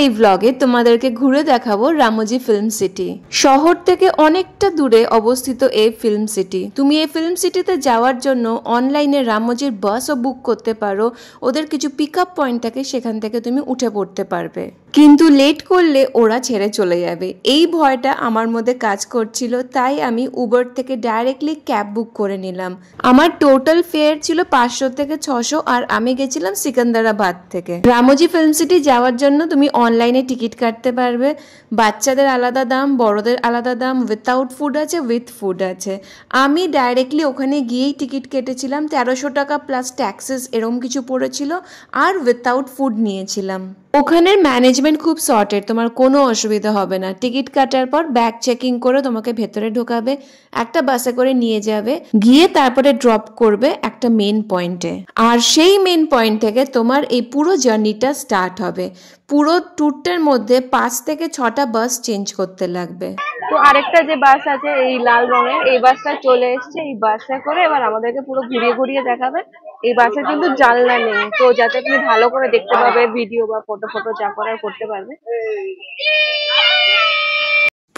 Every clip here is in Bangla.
এই ব্লগে তোমাদেরকে ঘুরে দেখাবো রামোজি ফিল্ম সিটি। শহর থেকে অনেকটা দূরে অবস্থিত এই ফিল্ম সিটি। তুমি এই ফিল্ম সিটিতে যাওয়ার জন্য অনলাইনে রামোজির বাসও বুক করতে পারো। ওদের কিছু পিক আপ পয়েন্ট থাকে, সেখান থেকে তুমি উঠে পড়তে পারবে, কিন্তু লেট করলে ওরা ছেড়ে চলে যাবে। এই ভয়টা আমার মধ্যে কাজ করছিল, তাই আমি উবার থেকে ডাইরেক্টলি ক্যাব বুক করে নিলাম। আমার টোটাল ফেয়ার ছিল 500 থেকে 600, আর আমি গেছিলাম সিকান্দারাবাদ থেকে। রামোজি ফিল্ম সিটি যাওয়ার জন্য তুমি অনলাইনে টিকিট কাটতে পারবে। বাচ্চাদের আলাদা দাম, বড়দের আলাদা দাম, উইথাউট ফুড আছে, উইথ ফুড আছে। আমি ডাইরেক্টলি ওখানে গিয়েই টিকিট কেটেছিলাম। 1300 টাকা প্লাস ট্যাক্সেস এরকম কিছু পড়েছিল, আর উইথাউট ফুড নিয়েছিলাম। ওখানের ম্যানেজমেন্ট খুব সর্টেড, তোমার কোনো অসুবিধা হবে না। টিকিট কাটার পর ব্যাগ চেকিং করে তোমাকে ভেতরে ঢোকাবে, একটা বাসে করে নিয়ে যাবে, গিয়ে তারপরে ড্রপ করবে একটা মেন পয়েন্টে। আর সেই মেন পয়েন্ট থেকে তোমার এই পুরো জার্নিটা স্টার্ট হবে। পুরো ট্যুরটার মধ্যে 5 থেকে 6টা বাস চেঞ্জ করতে লাগবে। তো আরেকটা যে বাস আছে এই লাল রঙের, এই বাসটা চলে এসছে। এই বাসে করে এবার আমাদেরকে পুরো ঘুরিয়ে ঘুরিয়ে দেখাবে। এই বাসে কিন্তু জানলা নেই, তো যাতে তুমি ভালো করে দেখতে পাবে, ভিডিও বা ফটো যা করার করতে পারবে।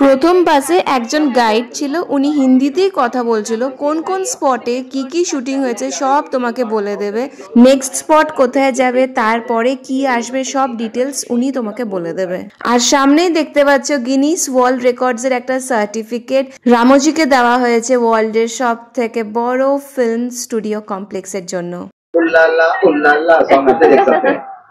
প্রথম বাসে একজন গাইড ছিল, উনি হিন্দিতেই কথা বলছিল। কোন কোন স্পটে কি কি শুটিং হয়েছে সব তোমাকে বলে দেবে। নেক্সট স্পট কোথায় যাবে, তারপরে কি আসবে, সব ডিটেলস উনি তোমাকে বলে দেবে। আর সামনেই দেখতে পাচ্ছ গিনিস ওয়ার্ল্ড রেকর্ডস এর একটা সার্টিফিকেট রামোজিকে দেওয়া হয়েছে ওয়ার্ল্ডের সব থেকে বড় ফিল্ম স্টুডিও কমপ্লেক্সের জন্য।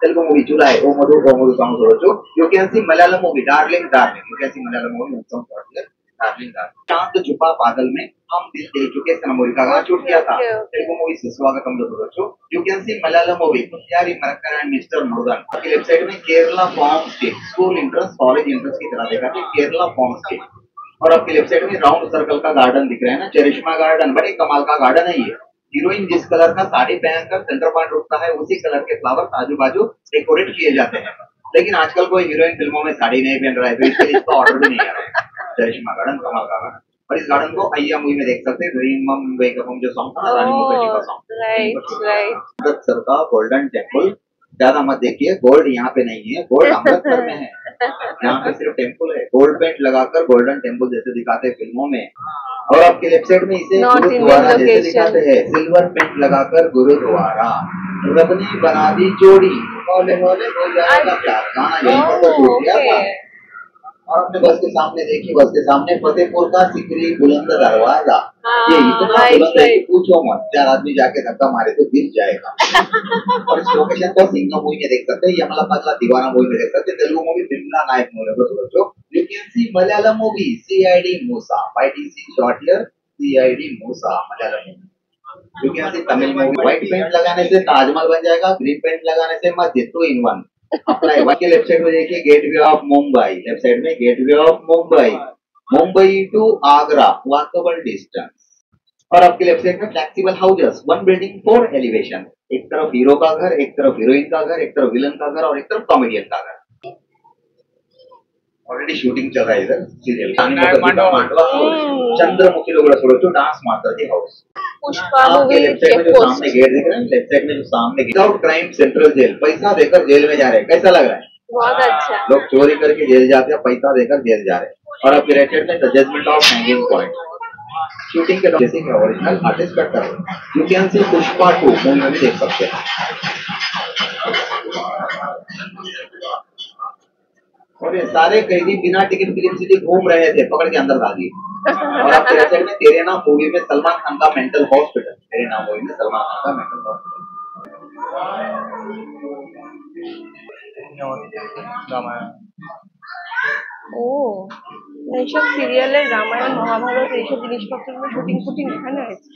Telugu movie July, O Madhu song Sorocho. You can see Malayalam movie Darling. You can see Malayalam movie song Darling. चांद छुपा बादल में हम दिल दे चुके सनम मूवी का गाना शूट किया था। तेलुगु मूवी से स्वागतम Sorocho. You can see Malayalam movie Yaari Marakkana and Mr. Murugan. आपकी लेफ्ट साइड में Kerala form state school entrance college entrance की तरह देखा था केरला फॉर्म स्टेट। और आपकी लेफ्ट साइड में राउंड सर्कल का गार्डन दिख रहा है ना, चरिश्मा गार्डन। बड़े कमाल का गार्डन है ये। हीरोइन जिस कलर का साड़ी पहनकर सेंटर पॉइंट रुकता है, उसी कलर के फ्लावर आजू बाजू डेकोरेट किए जाते हैं। लेकिन आजकल कोई हीरोइन फिल्मों में साड़ी नहीं पहन रहा है, तो इसके लिए इसका ऑर्डर भी नहीं आ रहा है। चरिश्मा गार्डन कमाल का गार्डन। और इस गार्डन को अय्या मूवी में देख सकते हैं। ड्रीम वेकअप जो सॉन्ग था ना, रानी मुखर्जी का सॉन्ग। राइट। अमृतसर का गोल्डन टेम्पल, ज्यादा मत देखिए, गोल्ड यहाँ पे नहीं है, गोल्ड अमृतसर में है। यहाँ पे सिर्फ टेम्पल है। गोल्ड पेंट लगाकर गोल्डन टेम्पल जैसे दिखाते हैं फिल्मों में। और आपके लेफ्ट साइड में इसे गुरुद्वारा जैसे दिखाते हैं, सिल्वर पेंट लगाकर गुरुद्वारा। रब ने बना दी जोड़ी, मौले मौले हो जाएगा प्यार, गाना यहीं पर शूट किया था। और अपने बस के सामने देखिए, बस के सामने फतेहपुर का सिकरी बुलंद दरवाजा। ये इतना बुलंद है कि पूछो मत, 4 आदमी जाके धक्का मारे तो गिर जाएगा। और इस लोकेशन को सिंघम मूवी में देख सकते हैं, यमला पगला दीवाना मूवी में देख सकते हैं, तेलुगु मूवी बिमला नायक मूवी में सोचो। You can see Malayalam movie CID Musa, YTC short here, CID Musa Malayalam movie। You can see Tamil movie, white paint लगाने से ताजमहल बन जाएगा, green paint लगाने से मस्जिद, 2 in 1। अपना के लेफ्ट साइड में देखिए gateway of Mumbai, left side में gateway of Mumbai, Mumbai to Agra walkable distance. और आपके लेफ्ट साइड में फ्लेक्सिबल हाउसेस, 1 बिल्डिंग 4 एलिवेशन। एक तरफ हीरो का घर, एक तरफ हीरोइन का घर, एक तरफ विलन का घर और एक तरफ कॉमेडियन का घर। ऑलरेडी शूटिंग चल रहा है इधर सीरियल मांडवा चंद्रमुखी लोग सोचो डांस मास्टर जी हाउस। पुष्पा आपके लेफ्ट साइड में जो सामने गेट दिख रहा है, लेफ्ट साइड में जो सामने विदाउट क्राइम सेंट्रल जेल, पैसा देकर जेल में जा रहे हैं। कैसा लग रहा है? बहुत अच्छा। लोग चोरी करके जेल जाते हैं, पैसा देकर जेल जा रहे हैं। और आपके राइट साइड में the judgement of hanging point. Shooting के जैसे कि ओरिजिनल आर्टिस्ट करता है। You can see Pushpa 2 movie में भी देख सकते हैं। और ये सारे कैदी बिना टिकट फिल्म सिटी घूम रहे थे, पकड़ के अंदर डाल दिए। और आपके राइट साइड में तेरे नाम मूवी में सलमान खान का मेंटल हॉस्पिटल, तेरे नाम मूवी में सलमान खान का मेंटल हॉस्पिटल। ও এইসব সিরিয়ালের রামায়ণ মহাভারত এইসব জিনিসপত্রের শুটিং ফুটিং এখানে হয়েছে।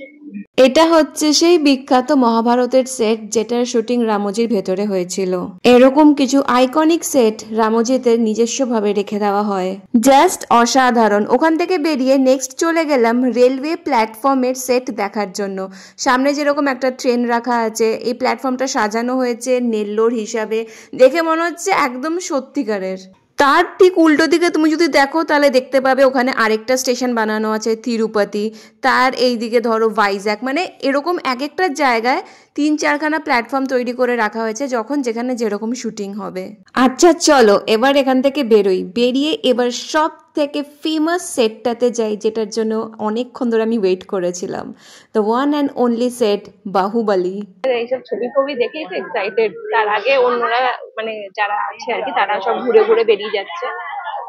এটা হচ্ছে সেই বিখ্যাত মহাভারতের সেট, যেটার শুটিং রামোজির ভেতরে হয়েছিল। এরকম কিছু আইকনিক সেট রামোজিতে নিজস্বভাবে রেখে দেওয়া হয়, জাস্ট অসাধারণ। ওখান থেকে বেরিয়ে নেক্সট চলে গেলাম রেলওয়ে প্ল্যাটফর্মের সেট দেখার জন্য। সামনে যেরকম একটা ট্রেন রাখা আছে, এই প্ল্যাটফর্মটা সাজানো হয়েছে নেল্লোর হিসাবে, দেখে মনে হচ্ছে একদম সত্যিকারের। তার ঠিক উল্টো দিকে তুমি যদি দেখো তাহলে দেখতে পাবে ওখানে আরেকটা স্টেশন বানানো আছে তিরুপতি, তার এই দিকে ধরো ভাইজ্যাক, মানে এরকম এক একটা জায়গায় 3-4খানা প্ল্যাটফর্ম তৈরি করে রাখা হয়েছে যখন যেখানে যেরকম শুটিং হবে। আচ্ছা চলো এবার এখান থেকে বেরোই, বেরিয়ে এবার সব থেকে ফেমাস সেটটাতে যাই যেটার জন্য অনেকক্ষণ ধরে আমি ওয়েট করেছিলাম, the one and only set Baahubali. এইসব ছবি ফবি দেখে একটু এক্সাইটেড। তার আগে অন্যরা মানে যারা আছে আর কি তারা সব ঘুরে ঘুরে বেরিয়ে যাচ্ছে,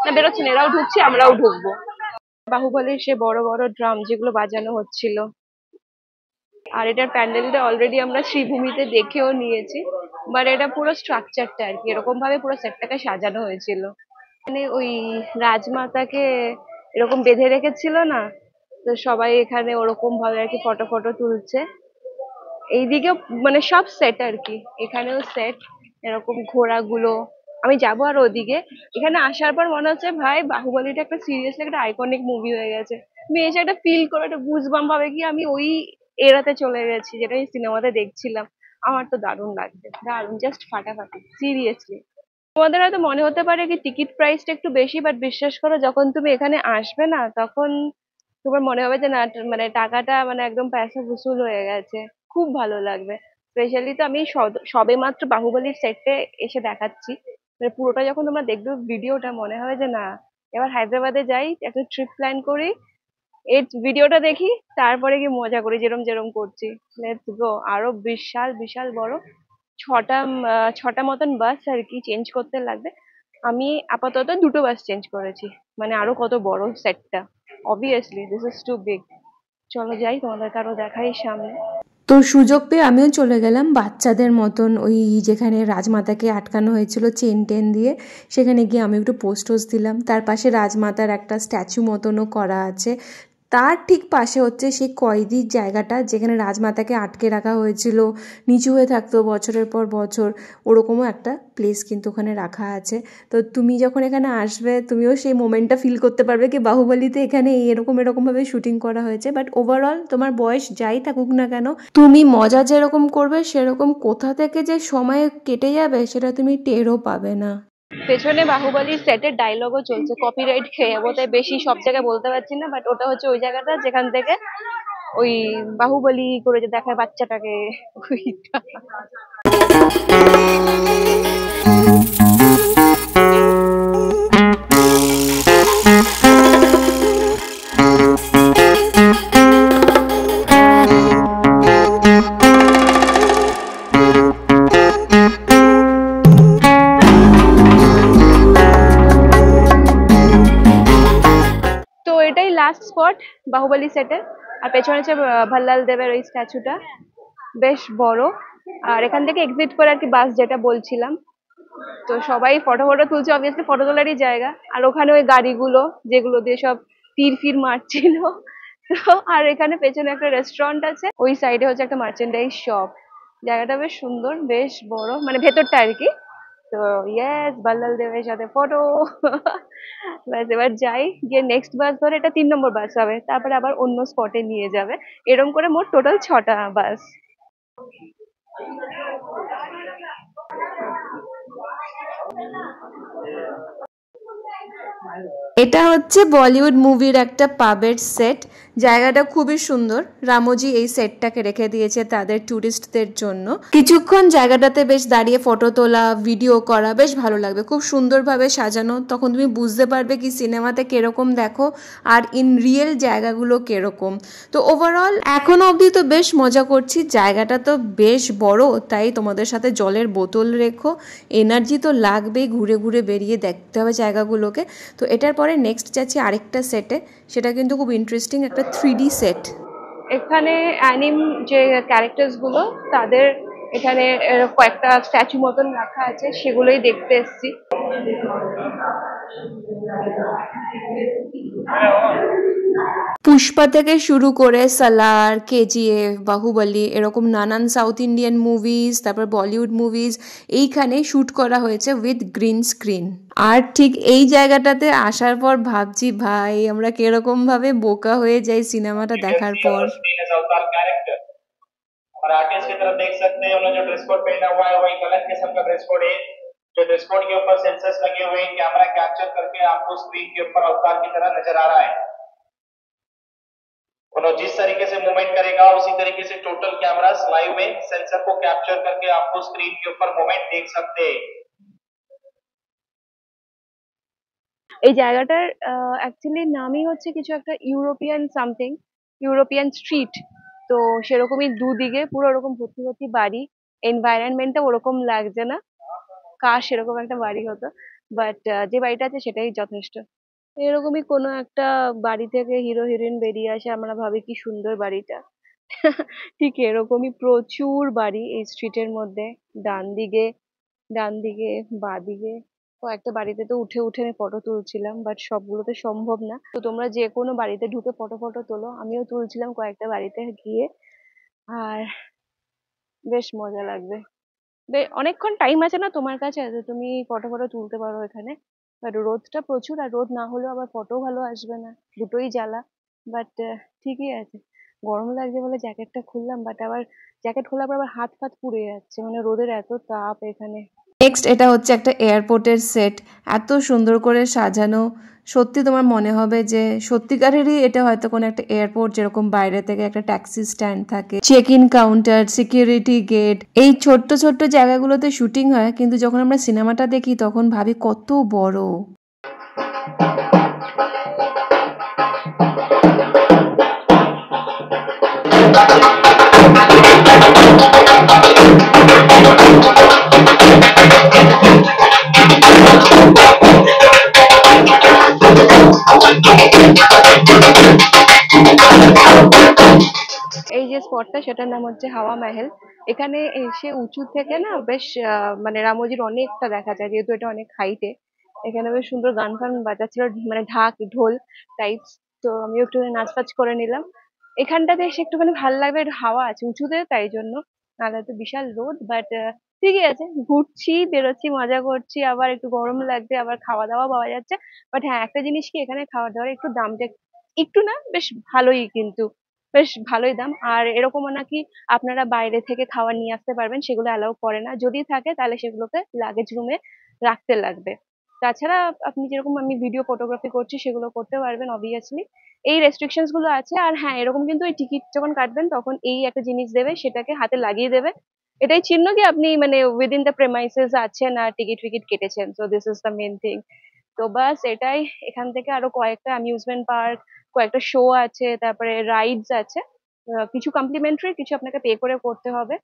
না বেরোচ্ছেন, এরাও ঢুকছে আমরাও ঢুকবো। বাহুবলীর সে বড় বড় ড্রাম যেগুলো বাজানো হচ্ছিল, আর এটার প্যান্ডেলটা অলরেডি আমরা শ্রীভূমিতে দেখেও নিয়েছি, বাট এটা পুরো স্ট্রাকচারটা আর কি এরকম ভাবে পুরো সেটটাকে সাজানো হয়েছিল। মানে ওই রাজমাতাকে এরকম বেঁধে রেখেছিল না, তো সবাই এখানে ওরকম ভাবে আর কি ফটো ফটো তুলছে। এইদিকে মানে সব সেট আর কি, এখানেও সেট, এরকম ঘোড়াগুলো। আমি যাবো আর ওদিকে, এখানে আসার পর মনে হচ্ছে ভাই বাহুবলীটা একটা সিরিয়াসলি একটা আইকনিক মুভি হয়ে গেছে। আমি এসে একটা ফিল করে একটা গুজবাম ভাবে কি আমি ওই এরাতে চলে গেছি যেটা এই সিনেমাতে দেখছিলাম। আমার তো দারুণ লাগছে, দারুণ, জাস্ট ফাটাফাটি সিরিয়াসলি। তোমাদের হয়তো মনে হতে পারে কি টিকিট প্রাইসটা একটু বেশি, বাট বিশ্বাস করো যখন তুমি এখানে আসবে না তখন তোমার মনে হবে যে না মানে টাকাটা মানে একদম পয়সা বসুল হয়ে গেছে, খুব ভালো লাগবে। স্পেশালি তো আমি সবে মাত্র বাহুবলীর সেটে এসে দেখাচ্ছি, মানে পুরোটা যখন তোমরা দেখবে ভিডিওটা মনে হবে যে না এবার হায়দ্রাবাদে যাই, একটা ট্রিপ প্ল্যান করি, এই ভিডিওটা দেখি, তারপরে কি মজা করি যেরম যেরম করছি। Let's go. আরো বিশাল বিশাল বড়, ছটা মতন বাস আর কি চেঞ্জ করতে লাগবে। আমি আপাতত দুটো বাস চেঞ্জ করেছি, মানে আরো কত বড় সেটটা, obviously this is too big. চলো যাই, তোমাদেরকে আরো দেখাই সামনে। তো সুযোগ পেয়ে আমিও চলে গেলাম বাচ্চাদের মতন ওই যেখানে রাজমাতাকে আটকানো হয়েছিল চেন টেন দিয়ে, সেখানে গিয়ে আমি একটু পোস্ট দিলাম। তার পাশে রাজমাতার একটা স্ট্যাচু মতনও করা আছে, তার ঠিক পাশে হচ্ছে সেই কয়েদির জায়গাটা যেখানে রাজমাতাকে আটকে রাখা হয়েছিল, নিচু হয়ে থাকতো বছরের পর বছর, ওরকমও একটা প্লেস কিন্তু ওখানে রাখা আছে। তো তুমি যখন এখানে আসবে তুমিও সেই মোমেন্টটা ফিল করতে পারবে কি বাহুবলীতে এখানে এরকমভাবে শুটিং করা হয়েছে। বাট ওভারঅল তোমার বয়স যাই থাকুক না কেন, তুমি মজা যেরকম করবে সেরকম কোথা থেকে যে সময় কেটে যাবে সেটা তুমি টেরও পাবে না। পেছনে বাহুবলীর সেটের ডায়লগও চলছে, কপিরাইট খেয়ে যাবো তাই বেশি সব জায়গায় বলতে পারছি না, বাট ওটা হচ্ছে ওই জায়গাটা যেখান থেকে ওই বাহুবলী করে যে দেখায় বাচ্চাটাকে, ওইটা। তো এটাই লাস্ট স্পট বাহুবলী সেটের। আর পেছনে হচ্ছে ভাল্লাল দেবের ওই স্ট্যাচুটা, বেশ বড়। আর এখান থেকে এক্সিট করে আর কি বাস যেটা বলছিলাম, তো সবাই ফটো ফটো তুলছে, অবভিয়াসলি ফটো তোলারই জায়গা। আর ওখানে ওই গাড়িগুলো যেগুলো দিয়ে সব তীর ফির মারছিল, তো আর এখানে পেছনে একটা রেস্টুরেন্ট আছে, ওই সাইডে হচ্ছে একটা মার্চেন্ডাইজ শপ। জায়গাটা বেশ সুন্দর, বেশ বড়, মানে ভেতরটা আর কি। তো ইয়েস, ভাল্লাল দেবের সাথে ফটো। ব্যাস এবার যাই, গিয়ে নেক্সট বাস ধরে, এটা 3 নম্বর বাস হবে, তারপরে আবার অন্য স্পটে নিয়ে যাবে। এরকম করে মোট টোটাল 6টা বাস। এটা হচ্ছে বলিউড মুভির একটা পাবের সেট, জায়গাটা খুবই সুন্দর। রামোজি এই সেটটাকে রেখে দিয়েছে তাদের ট্যুরিস্টদের জন্য। কিছুক্ষণ জায়গাটাতে বেশ দাঁড়িয়ে ফটো তোলা, ভিডিও করা বেশ ভালো লাগবে, খুব সুন্দরভাবে সাজানো, তখন তুমি বুঝতে পারবে কি সিনেমাতে কিরকম দেখো আর ইন রিয়েল জায়গাগুলো কিরকম। তো ওভারঅল এখনো অবধি তো বেশ মজা করছি, জায়গাটা তো বেশ বড়, তাই তোমাদের সাথে জলের বোতল রেখো, এনার্জি তো লাগবেই, ঘুরে ঘুরে বেরিয়ে দেখতে হবে জায়গাগুলোকে। তো এটার পরে নেক্সট যাচ্ছি আরেকটা সেটে, সেটা কিন্তু খুব ইন্টারেস্টিং, একটা 3D সেট। এখানে অ্যানিম যে ক্যারেক্টার্স গুলো তাদের এখানে কয়েকটা স্ট্যাচু মতন রাখা আছে, সেগুলোই দেখতে এসেছি। পুষ্পা থেকে শুরু করে সালার, কেজিএফ, বাহুবলী, এরকম নানান সাউথ ইন্ডিয়ান মুভিজ, তারপর বলিউড মুভিজ এইখানে শ্যুট করা হয়েছে উইথ গ্রিন স্ক্রিন। আর ঠিক এই জায়গাটাতে আসার পর ভাবছি ভাই আমরা কিরকম ভাবে বোকা হয়ে যাই সিনেমাটা দেখার পর। और आर्टिस्ट की तरफ देख सकते हैं, उन्होंने जो ड्रेस कोड पहना हुआ है वही गलत किस्म का ड्रेस कोड है। जो डैशबोर्ड के ऊपर सेंसर्स लगे हुए हैं, कैमरा कैप्चर करके आपको स्क्रीन के ऊपर अवतार की तरह नजर आ रहा है। और जिस तरीके से मूवमेंट करेगा उसी तरीके से टोटल कैमरास लाइव में सेंसर को कैप्चर करके आपको स्क्रीन के ऊपर मूवमेंट देख सकते हैं। এই জায়গাটার অ্যাকচুয়ালি নামই হচ্ছে কিছু একটা ইউরোপিয়ান সামথিং, ইউরোপিয়ান স্ট্রিট। তো সেরকমই দুদিকে পুরো ওরকম ভর্তি ভর্তি বাড়ি, এনভায়রনমেন্টটা ওরকম লাগছে না, কাশ এরকম একটা বাড়ি হতো, বাট যে বাড়িটা আছে সেটাই যথেষ্ট। এরকমই কোনো একটা বাড়ি থেকে হিরো হিরোইন বেরিয়ে আসে, আমরা ভাবি কি সুন্দর বাড়িটা। ঠিক এরকমই প্রচুর বাড়ি এই স্ট্রিটের মধ্যে। ডান দিকে বাঁদিকে কয়েকটা বাড়িতে তো উঠে উঠে আমি ফটো তুলছিলাম, বাট সবগুলোতে সম্ভব না। তো তোমরা যে কোনো বাড়িতে ঢুকে ফটো ফটো তোলো, আমিও তুলছিলাম কয়েকটা বাড়িতে গিয়ে, আর বেশ মজা লাগবে। অনেকক্ষণ টাইম আছে না তোমার কাছে, তো তুমি ফটো ফটো তুলতে পারো এখানে। বাট রোদটা প্রচুর, আর রোদ না হলেও আবার ফটো ভালো আসবে না, দুটোই জ্বালা। বাট ঠিকই আছে, গরম লাগছে বলে জ্যাকেটটা খুললাম, বাট আবার জ্যাকেট খোলার পর আবার হাত ফাত পুড়ে যাচ্ছে, মানে রোদের এত তাপ এখানে। নেক্সট এটা হচ্ছে একটা এয়ারপোর্টের সেট, এত সুন্দর করে সাজানো, সত্যি তোমার মনে হবে যে সত্যিকারেরই এটা হয়তো কোনো একটা এয়ারপোর্ট, যেরকম বাইরে থেকে একটা ট্যাক্সি স্ট্যান্ড থাকে, check in counter, security gate, এই ছোট্ট ছোট্ট জায়গাগুলোতে শুটিং হয়, কিন্তু যখন আমরা সিনেমাটা দেখি তখন ভাবি কত বড়। এই যে স্পটটা সেটার নাম হচ্ছে হাওয়া মহল। এখানে এসে উঁচু থেকে না বেশ মানে রামোজির অনেকটা দেখা যায়, যেহেতু এটা অনেক হাইটে। এখানে বেশ সুন্দর গান ফান বাজাচ্ছিল, মানে ঢাক ঢোল টাইপস। তো আমিও একটু নাচ ফাচ করে নিলাম। এখানটাতে এসে একটুখানি ভালো লাগবে, একটু হাওয়া আছে উঁচুতে, তাই জন্য। নাহলে তো বিশাল রোদ, বাট ঠিকই আছে, ঘুরছি বেরোচ্ছি মজা করছি, আবার একটু গরম লাগছে, আবার খাওয়া দাওয়া পাওয়া যাচ্ছে। বাট হ্যাঁ, একটা জিনিস কি, এখানে খাওয়া দাওয়ার একটু দামটা একটু না বেশ ভালোই, কিন্তু বেশ ভালোই দাম। আর এরকমও নাকি আপনারা বাইরে থেকে খাবার নিয়ে আসতে পারবেন, সেগুলো অ্যালাউ করে না, যদি থাকে তাহলে সেগুলোকে লাগেজ রুমে রাখতে লাগবে। তাছাড়া আপনি যেরকম আমি ভিডিও ফটোগ্রাফি করছি সেগুলো করতে পারবেন অবভিয়াসলি, এই রেস্ট্রিকশনস গুলো আছে। আর হ্যাঁ, এরকম কিন্তু এই টিকিট যখন কাটবেন তখন এই একটা জিনিস দেবে, সেটাকে হাতে লাগিয়ে দেবে, এটাই চিহ্ন কি আপনি মানে উইদিন দ্য প্রেমাইসেস আছেন আর টিকিট ফিকিট কেটেছেন। So this is the main thing. তো বাস এটাই। এখান থেকে আরো কয়েকটা অ্যামিউজমেন্ট পার্ক, কয়েকটা শো আছে, তারপরে রাইডস আছে। কিছু কমপ্লিমেন্টারি, কিছু আপনাকে পে করে করতে হবে।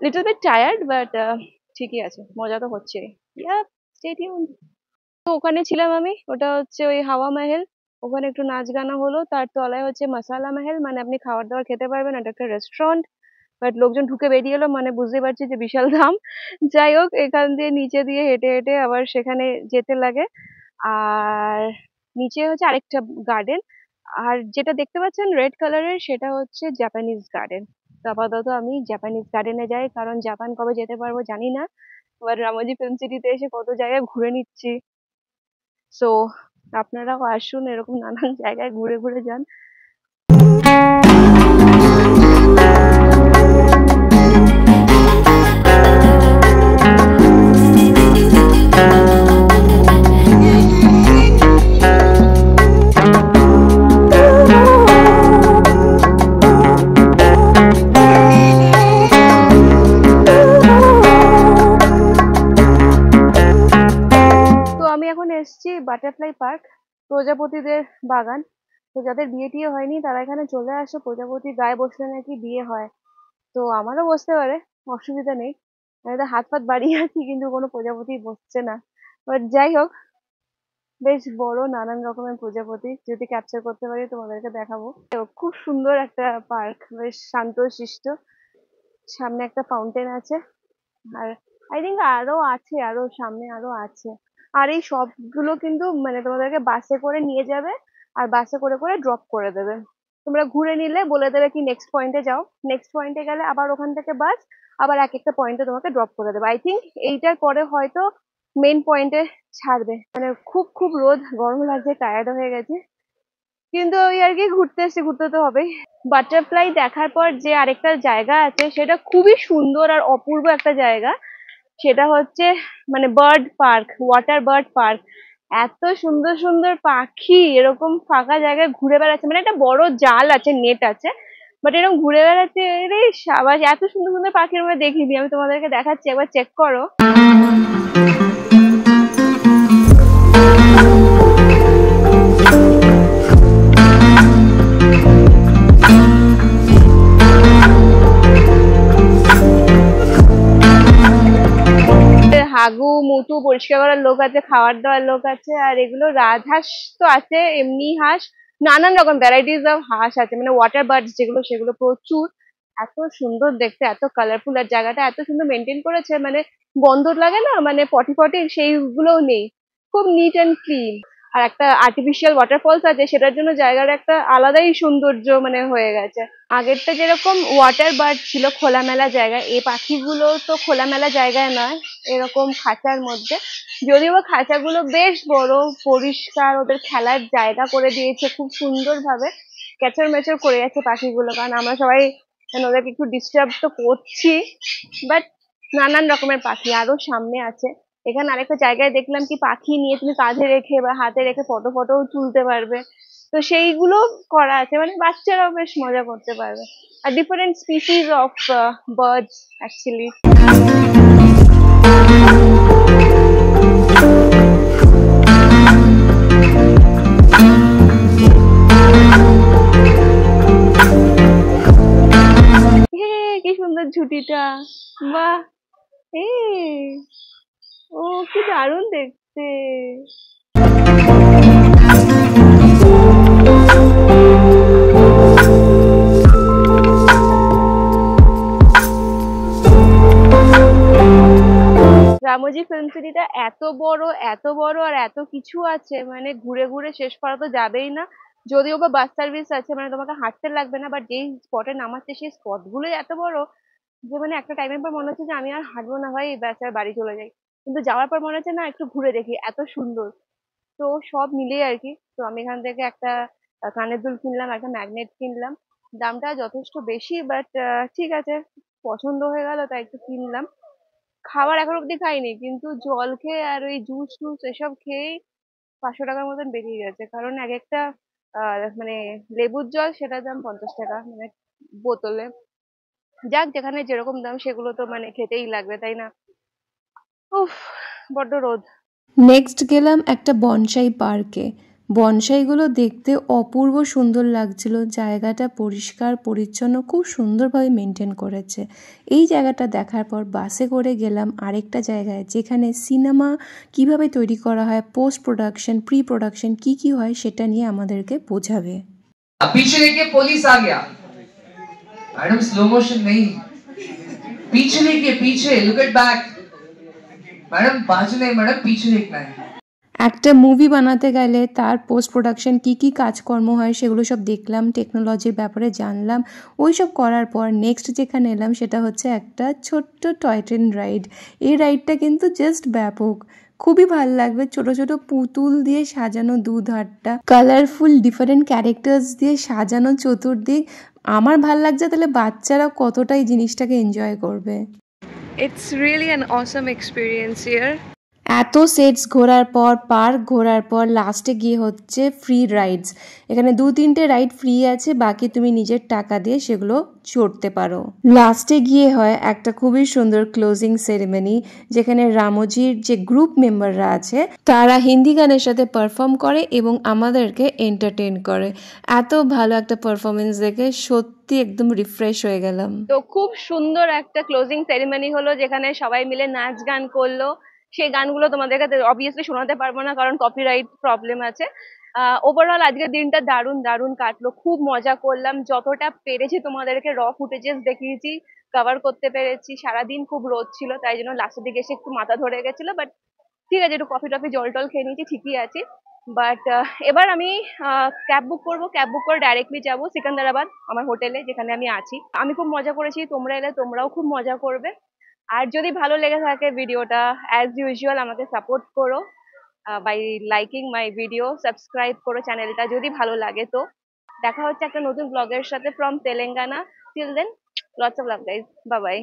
লিটল বিট টায়ার্ড, বাট ঠিকই আছে, মজা তো হচ্ছে। Stay tuned. তো ওখানে ছিলাম আমি, ওটা হচ্ছে ওই হাওয়া মহল। ওখানে একটু নাচ গানা হলো, তার তলায় হচ্ছে মশালা মহল, মানে আপনি খাবার দাবার খেতে পারবেন, এটা একটা রেস্টুরেন্ট। বাট লোকজন ঢুকে বেরিয়ে এলো, মানে বুঝতে পারছি যে বিশাল দাম। যাই হোক, এখান দিয়ে নিচে দিয়ে হেঁটে হেঁটে আবার সেখানে যেতে লাগে। আর নিচে হচ্ছে আরেকটা গার্ডেন, আর যেটা দেখতে পাচ্ছেন রেড কালারের সেটা হচ্ছে জাপানিজ গার্ডেন। তো আপাতত আমি জাপানিজ গার্ডেনে যাই, কারণ জাপান কবে যেতে পারবো জানি না। এবার রামোজি ফিল্ম সিটিতে এসে কত জায়গায় ঘুরে নিচ্ছি। সো আপনারাও আসুন, এরকম নানান জায়গায় ঘুরে ঘুরে যান। এসছি বাটারফ্লাই পার্ক, প্রজাপতিদের বাগান। তো যাদের বিয়ে টিয়ে হয়নি তারা এখানে চলে আসে, প্রজাপতির গায়ে বসলে নাকি বিয়ে হয়। তো আমারও বসতে পারে, অসুবিধা নেই। আমি তো হাত ফাত বাড়িয়ে আছি, কিন্তু কোনো প্রজাপতি বসছে না। বাট যাই হোক, বেশ বড় নানান রকমের প্রজাপতি, যদি ক্যাপচার করতে পারি তোমাদেরকে দেখাবো। তো খুব সুন্দর একটা পার্ক, বেশ শান্তশিষ্ট। সামনে একটা ফাউন্টেন আছে, আর আই থিঙ্ক আরো আছে, আরো সামনে আরো আছে। আর এই সবগুলো কিন্তু মানে তোমাদেরকে বাসে করে নিয়ে যাবে, আর বাসে করে করে ড্রপ করে দেবে। তোমরা ঘুরে নিলে বলে দেবে কি নেক্সট পয়েন্টে যাও, নেক্সট পয়েন্টে গেলে আবার ওখান থেকে বাস আবার এক একটা পয়েন্টে তোমাকে ড্রপ করে দেবে। আই থিঙ্ক এইটার পরে হয়তো মেন পয়েন্টে ছাড়বে। মানে খুব খুব রোদ, গরম লাগছে, টায়ার্ড হয়ে গেছে, কিন্তু ওই আর কি, ঘুরতে এসে ঘুরতে তো হবেই। বাটারফ্লাই দেখার পর যে আরেকটা জায়গা আছে, সেটা খুবই সুন্দর আর অপূর্ব একটা জায়গা, সেটা হচ্ছে মানে bird park, water bird park. এত সুন্দর সুন্দর পাখি এরকম ফাঁকা জায়গায় ঘুরে বেড়াচ্ছে, মানে একটা বড় জাল আছে, নেট আছে, বাট এরকম ঘুরে বেড়াচ্ছে। রে সাবাস, এত সুন্দর সুন্দর পাখির মধ্যে দেখিনি। আমি তোমাদেরকে দেখাচ্ছি, একবার চেক করো। হাগু মুতু পরিষ্কার করার লোক আছে, খাবার দেওয়ার লোক আছে। আর এগুলো রাজহাঁস তো আছে, এমনি হাঁস, নানান রকম ভ্যারাইটিস অফ হাঁস আছে, মানে ওয়াটার বার্ডস যেগুলো, সেগুলো প্রচুর। এত সুন্দর দেখতে, এত কালারফুল, আর জায়গাটা এত সুন্দর মেনটেন করেছে, মানে বন্দর লাগে না, মানে পটি পটি সেইগুলোও নেই, খুব নিট অ্যান্ড ক্লিন। আর একটা আর্টিফিশিয়াল ওয়াটারফলস আছে, সেটার জন্য জায়গার একটা আলাদাই সৌন্দর্য মানে হয়ে গেছে। আগেরটা যেরকম ওয়াটার বার্ড ছিল খোলামেলা জায়গায়, এই পাখিগুলো তো খোলামেলা জায়গায় নয়, এরকম খাঁচার মধ্যে। যদিও বা খাঁচাগুলো বেশ বড়, পরিষ্কার, ওদের খেলার জায়গা করে দিয়েছে খুব সুন্দরভাবে। ক্যাচর ম্যাচর করে যাচ্ছে পাখিগুলো, কারণ আমরা সবাই মানে ওদেরকে একটু ডিস্টার্ব তো করছি, বাট নানান রকমের পাখি আরো সামনে আছে। এখানে আরেকটা জায়গায় দেখলাম কি পাখি নিয়ে তুমি কাঁধে রেখে বা হাতে রেখে ফটো ফটোও তুলতে পারবে, তো সেইগুলো করা আছে, মানে বাচ্চারাও বেশ মজা করতে পারবে। আর different species of birds actually. কি সুন্দর ঝুটিটা, বাহ, এ ও কি দারুণ দেখতে। রামোজি ফিল্ম সিটিটা এত বড়, এত বড়, আর এত কিছু আছে, মানে ঘুরে ঘুরে শেষ করা তো যাবেই না। যদিও বা বাস সার্ভিস আছে, মানে তোমাকে হাঁটতে লাগবে না, বাট যেই স্পটে নামাচ্ছে সেই স্পট গুলোই এত বড় যে মানে একটা টাইমের পর মনে হচ্ছে যে আমি আর হাঁটবো না ভাই, ব্যাস আর বাড়ি চলে যাই। কিন্তু যাওয়ার পর মনে হচ্ছে না একটু ঘুরে দেখি, এত সুন্দর। তো সব মিলিয়ে আর কি। তো আমি এখান থেকে একটা কানের দুল কিনলাম, একটা ম্যাগনেট কিনলাম। দামটা যথেষ্ট বেশি, বাট ঠিক আছে, পছন্দ হয়ে গেল তাই একটু কিনলাম। খাবার এখন অব্দি খাইনি, কিন্তু জল খেয়ে আর ওই জুস টুস এসব খেয়েই 500 টাকার মতন বেরিয়ে গেছে। কারণ এক একটা মানে লেবুর জল, সেটার দাম 50 টাকা, মানে বোতলে। যাক, যেখানে যেরকম দাম সেগুলো তো মানে খেতেই লাগবে, তাই না? উফ, বড্ড রোদ। নেক্সট গেলাম একটা বনসাই পার্কে। বনসাইগুলো দেখতে অপূর্ব সুন্দর লাগছিল, জায়গাটা পরিষ্কার পরিচ্ছন্ন, খুব সুন্দরভাবে মেনটেন করেছে। এই জায়গাটা দেখার পর বাসে করে গেলাম আরেকটা জায়গায়, যেখানে সিনেমা কিভাবে তৈরি করা হয়, পোস্ট প্রোডাকশন, প্রি প্রোডাকশন কি কি হয় সেটা নিয়ে আমাদেরকে বোঝাবে। पीछे देखिए पुलिस आ गया। मैडम स्लो मोशन नहीं, पीछे देखिए, पीछे लुक एट बैक। मैडम बाजू नहीं, मैडम पीछे देखना है। একটা মুভি বানাতে গেলে তার পোস্ট প্রোডাকশন কী কী কাজকর্ম হয় সেগুলো সব দেখলাম, টেকনোলজির ব্যাপারে জানলাম। ওই সব করার পর নেক্সট যেখানে এলাম সেটা হচ্ছে একটা ছোট্ট টয় ট্রেন রাইড। এই রাইডটা কিন্তু জাস্ট ব্যাপক, খুবই ভাল লাগবে। ছোট ছোট পুতুল দিয়ে সাজানো দুধারটা, কালারফুল ডিফারেন্ট ক্যারেক্টার্স দিয়ে সাজানো চতুর্দিক। আমার ভাল লাগছে, তাহলে বাচ্চারা কতটাই জিনিসটাকে এনজয় করবে। It's really an awesome experience here. এত সেটস ঘোরার পর, পার্ক ঘোরার পর লাস্টে গিয়ে হচ্ছে ফ্রি রাইডস। এখানে 2-3টে রাইড ফ্রি আছে, বাকি তুমি নিজের টাকা দিয়ে সেগুলো চড়তে পারো। লাস্টে গিয়ে হয় একটা খুবই সুন্দর ক্লোজিং সেরেমনি, যেখানে রামোজির যে গ্রুপ মেম্বাররা আছে তারা হিন্দি গানের সাথে পারফর্ম করে এবং আমাদেরকে এন্টারটেইন করে। এত ভালো একটা পারফরমেন্স দেখে সত্যি একদম রিফ্রেশ হয়ে গেলাম। তো খুব সুন্দর একটা ক্লোজিং সেরিমনি হলো, যেখানে সবাই মিলে নাচ গান করলো। সেই গানগুলো তোমাদেরকে অবভিয়াসলি শোনাতে পারবো না, কারণ কপিরাইট প্রবলেম আছে। ওভারঅল আজকের দিনটা দারুণ দারুণ কাটলো, খুব মজা করলাম। যতটা পেরেছি তোমাদেরকে র ফুটেজেস দেখিয়েছি, কভার করতে পেরেছি। সারাদিন খুব রোদ ছিল, তাই জন্য লাস্টের দিকে এসে একটু মাথা ধরে গেছিল, বাট ঠিক আছে, একটু কফি টফি জল টল খেয়ে নিয়েছি, ঠিকই আছে। বাট এবার আমি ক্যাব বুক করবো, ক্যাব বুক করে ডাইরেক্টলি যাবো সিকান্দারাবাদ, আমার হোটেলে যেখানে আমি আছি। আমি খুব মজা করেছি, তোমরা এলে তোমরাও খুব মজা করবে। আর যদি ভালো লেগে থাকে ভিডিওটা, অ্যাজ ইউজুয়াল আমাকে সাপোর্ট করো by liking my video, subscribe করো চ্যানেলটা যদি ভালো লাগে। তো দেখা হচ্ছে একটা নতুন ব্লগের সাথে from Telangana. Till then, lots of love guys, bye by.